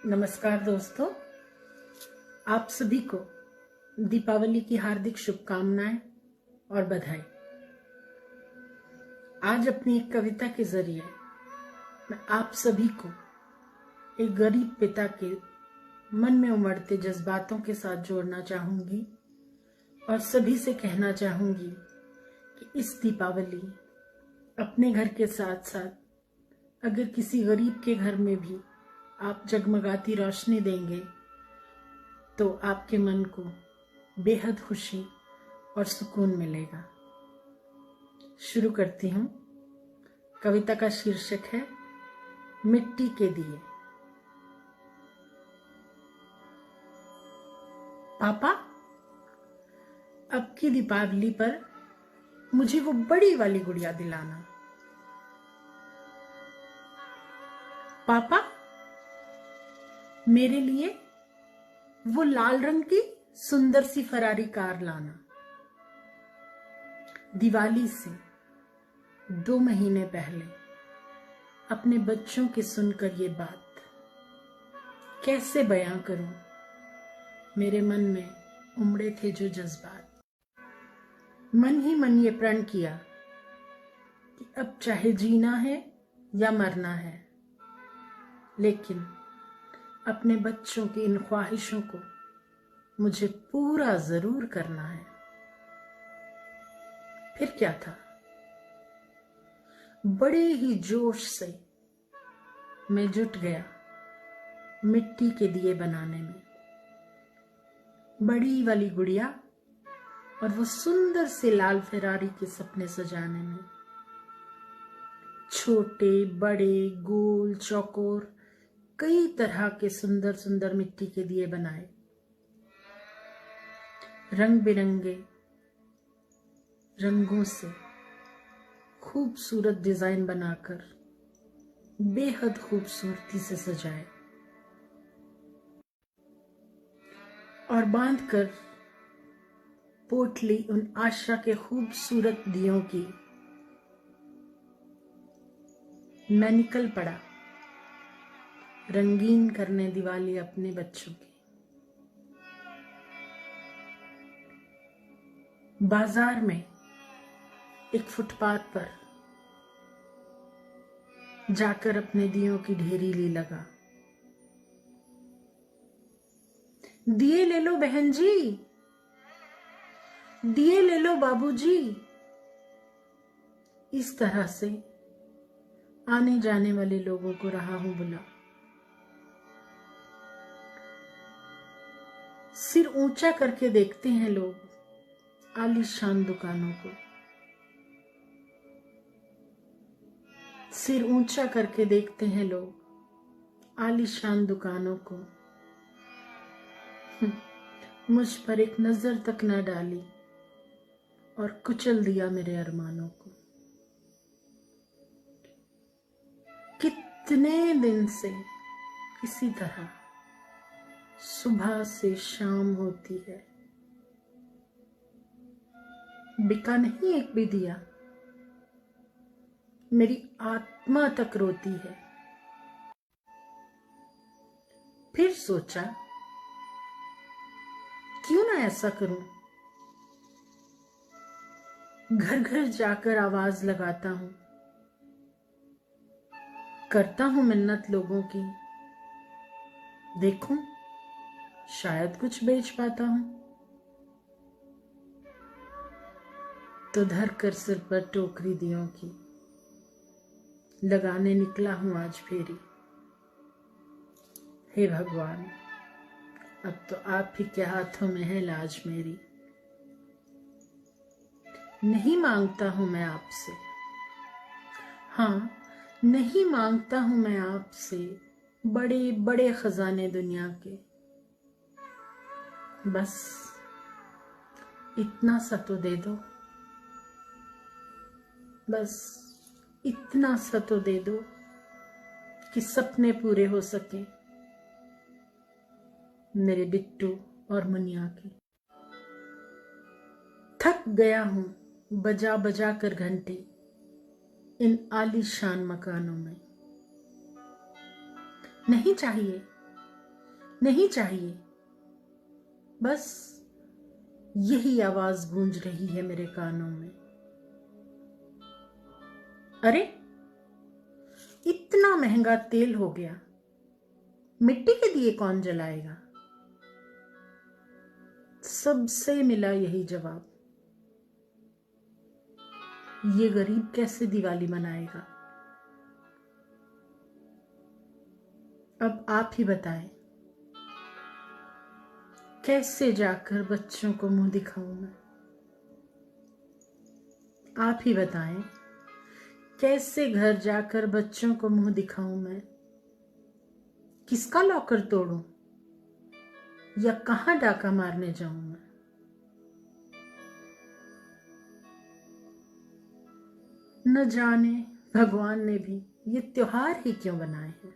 नमस्कार दोस्तों, आप सभी को दीपावली की हार्दिक शुभकामनाएं और बधाई। आज अपनी एक कविता के जरिए मैं आप सभी को एक गरीब पिता के मन में उमड़ते जज्बातों के साथ जोड़ना चाहूंगी और सभी से कहना चाहूंगी कि इस दीपावली अपने घर के साथ साथ अगर किसी गरीब के घर में भी आप जगमगाती रोशनी देंगे तो आपके मन को बेहद खुशी और सुकून मिलेगा। शुरू करती हूँ। कविता का शीर्षक है मिट्टी के दिए। पापा, अब की दीपावली पर मुझे वो बड़ी वाली गुड़िया दिलाना। पापा, मेरे लिए वो लाल रंग की सुंदर सी फरारी कार लाना। दिवाली से 2 महीने पहले अपने बच्चों की सुनकर ये बात कैसे बयां करूं। मेरे मन में उमड़े थे जो जज्बात। मन ही मन ये प्रण किया कि अब चाहे जीना है या मरना है, लेकिन अपने बच्चों की इन ख्वाहिशों को मुझे पूरा जरूर करना है। फिर क्या था, बड़े ही जोश से मैं जुट गया मिट्टी के दिए बनाने में। बड़ी वाली गुड़िया और वो सुंदर से लाल फरारी के सपने सजाने में। छोटे बड़े गोल चौकोर कई तरह के सुंदर सुंदर मिट्टी के दिए बनाए। रंग बिरंगे रंगों से खूबसूरत डिजाइन बनाकर बेहद खूबसूरती से सजाए और बांधकर पोटली उन आशा के खूबसूरत दियों की। मैं निकल पड़ा रंगीन करने दिवाली अपने बच्चों की। बाजार में एक फुटपाथ पर जाकर अपने दियों की ढेरी ली लगा। दिए ले लो बहन जी, दिए ले लो बाबूजी। इस तरह से आने जाने वाले लोगों को रहा हूं बुला। सिर ऊंचा करके देखते हैं लोग आलीशान दुकानों को। सिर ऊंचा करके देखते हैं लोग आलीशान दुकानों को। मुझ पर एक नजर तक न डाली और कुचल दिया मेरे अरमानों को। कितने दिन से इसी तरह सुबह से शाम होती है, बिका नहीं एक भी दिया। मेरी आत्मा तक रोती है। फिर सोचा क्यों ना ऐसा करूं, घर घर जाकर आवाज लगाता हूं, करता हूं मिन्नत लोगों की। देखूं शायद कुछ बेच पाता हूं। तो धर कर सिर पर टोकरी दियों की लगाने निकला हूं आज फेरी। हे भगवान, अब तो आप ही के हाथों में है लाज मेरी। नहीं मांगता हूं मैं आपसे, हाँ नहीं मांगता हूं मैं आपसे बड़े बड़े खजाने दुनिया के। बस इतना सा तो दे दो, बस इतना सा तो दे दो कि सपने पूरे हो सके मेरे बिट्टू और मुनिया के। थक गया हूं बजा बजा कर घंटे इन आलीशान मकानों में। नहीं चाहिए नहीं चाहिए। बस यही आवाज गूंज रही है मेरे कानों में। अरे, इतना महंगा तेल हो गया, मिट्टी के दिए कौन जलाएगा? सबसे मिला यही जवाब, ये गरीब कैसे दिवाली मनाएगा? अब आप ही बताएं, कैसे जाकर बच्चों को मुंह दिखाऊं मैं? आप ही बताएं, कैसे घर जाकर बच्चों को मुंह दिखाऊं मैं? किसका लॉकर तोड़ूं या कहां डाका मारने जाऊं मैं? न जाने भगवान ने भी ये त्योहार ही क्यों बनाए हैं,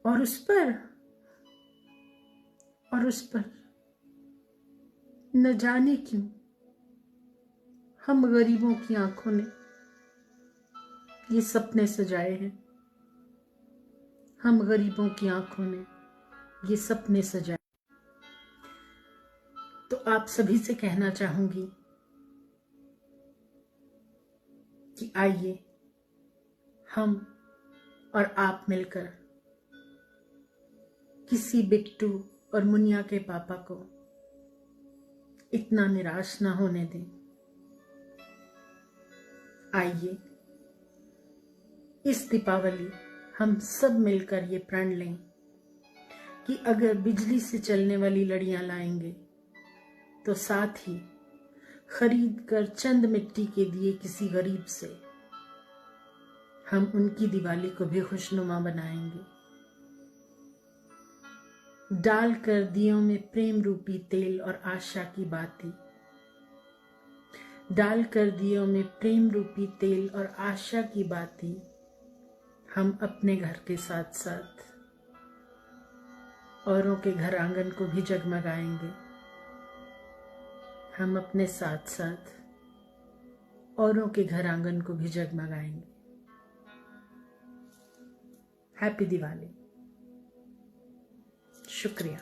और उस पर न जाने क्यों हम गरीबों की आंखों ने ये सपने सजाए हैं। हम गरीबों की आंखों ने ये सपने सजाए। तो आप सभी से कहना चाहूंगी कि आइए हम और आप मिलकर किसी बिट्टू और मुनिया के पापा को इतना निराश ना होने दें। आइए इस दीपावली हम सब मिलकर ये प्रण लें कि अगर बिजली से चलने वाली लड़ियां लाएंगे तो साथ ही खरीद कर चंद मिट्टी के दिए किसी गरीब से हम उनकी दिवाली को भी खुशनुमा बनाएंगे। डालकर दियों में प्रेम रूपी तेल और आशा की बाती, डालकर दियों में प्रेम रूपी तेल और आशा की बाती हम अपने घर के साथ साथ औरों के घर आंगन को भी जगमगाएंगे। हम अपने साथ साथ औरों के घर आंगन को भी जगमगाएंगे। हैप्पी दिवाली। शुक्रिया।